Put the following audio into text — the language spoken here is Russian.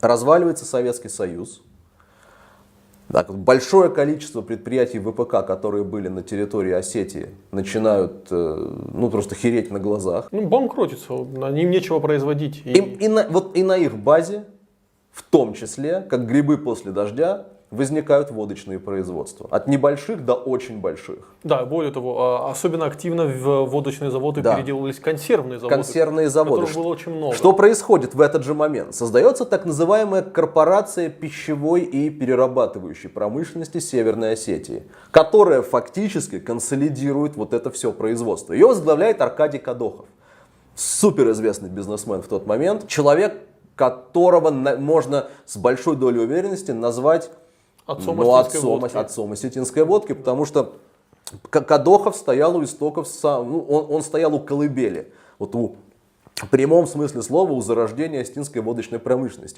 Разваливается Советский Союз. Так, большое количество предприятий ВПК, которые были на территории Осетии, начинают просто хереть на глазах. Банкротиться, им нечего производить. И на их базе, в том числе, как грибы после дождя, возникают водочные производства. От небольших до очень больших. Да, более того, особенно активно в водочные заводы переделывались консервные заводы. Консервные заводы. Которых было очень много. Что происходит в этот же момент? Создается так называемая корпорация пищевой и перерабатывающей промышленности Северной Осетии, которая фактически консолидирует вот это все производство. Ее возглавляет Аркадий Кадохов. Суперизвестный бизнесмен в тот момент. Человек, которого можно с большой долей уверенности назвать отцом осетинской водки, потому что Кадохов стоял у истоков, он стоял у колыбели, в прямом смысле слова, у зарождения осетинской водочной промышленности.